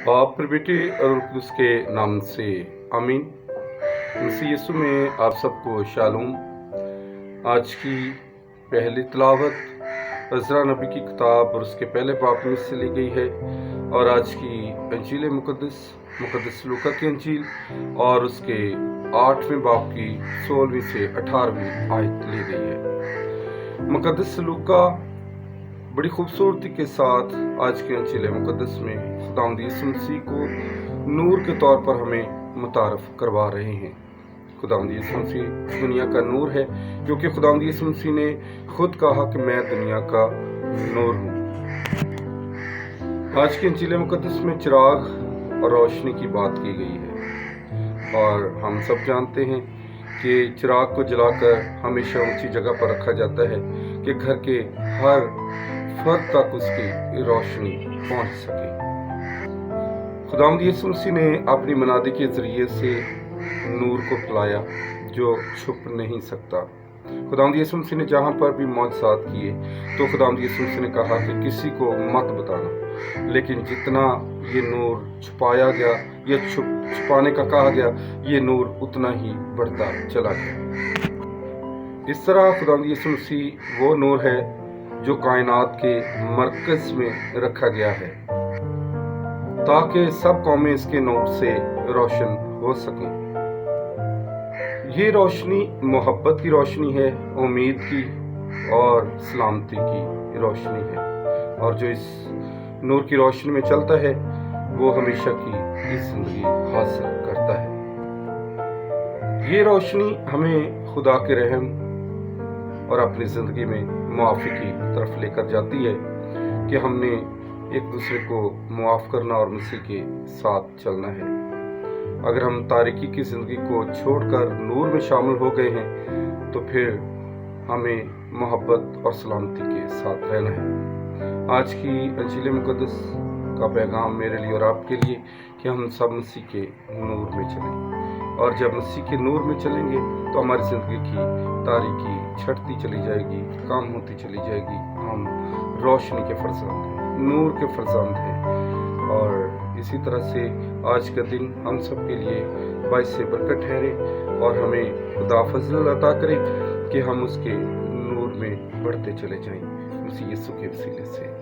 बाप फिर बेटे और उसके नाम से आमीन। मसीह यीशु में आप सबको शालूम। आज की पहली तिलावत अज़रा नबी की किताब और उसके पहले बाप में से ली गई है, और आज की अंजील मुक़द्दस लूका की अंजील और उसके 8वें बाप की 16वीं से 18वीं आयत ली गई है। मुक़द्दस लूका बड़ी खूबसूरती के साथ आज के अंजील मुक़द्दस में खुदावंद यीशु मसीह को नूर के तौर पर हमें मुतारफ़ करवा रहे हैं। खुदावंद यीशु मसीह दुनिया का नूर है, क्योंकि खुदावंद यीशु मसीह ने खुद कहा कि मैं दुनिया का नूर हूँ। आज के अंजील मुक़द्दस में चिराग और रोशनी की बात की गई है, और हम सब जानते हैं कि चिराग को जलाकर हमेशा ऊंची जगह पर रखा जाता है कि घर के हर फर्द तक उसकी रोशनी पहुंच सके। खुदावंद यीशु मसीह ने अपनी मनादी के जरिए से नूर को फैलाया जो छुप नहीं सकता। खुदावंद यीशु मसीह ने जहाँ पर भी मौजज़ात किए तो खुदावंद यीशु मसीह ने कहा कि किसी को मत बताना, लेकिन जितना ये नूर छुपाया गया या छुपाने का कहा गया, ये नूर उतना ही बढ़ता चला गया। इस तरह खुदावंद यीशु मसीह वो नूर है जो कायनात के मरकज़ में रखा गया है, ताकि सब कौमें इसके नूर से रोशन हो सकें। ये रोशनी मोहब्बत की रोशनी है, उम्मीद की और सलामती की रोशनी है, और जो इस नूर की रोशनी में चलता है वो हमेशा की जिंदगी हासिल करता है। ये रोशनी हमें खुदा के रहम और अपनी ज़िंदगी में मुआफ़ी की तरफ लेकर जाती है कि हमने एक दूसरे को मुआफ़ करना और मसीह के साथ चलना है। अगर हम तारीकी की ज़िंदगी को छोड़कर नूर में शामिल हो गए हैं तो फिर हमें मोहब्बत और सलामती के साथ रहना है। आज की अंजील मुक़द्दस का पैगाम मेरे लिए और आपके लिए कि हम सब मसीह के नूर में चलें, और जब मसीह के नूर में चलेंगे तो हमारी ज़िंदगी की तारीकी छटती चली जाएगी, कम होती चली जाएगी। हम रोशनी के फरज़ांद हैं, नूर के फरज़ांद हैं, और इसी तरह से आज का दिन हम सब के लिए बाइस से बरकत ठहरे, और हमें खुदा फजल अता करे कि हम उसके नूर में बढ़ते चले जाएं। मसीह यीशु के वसीले से।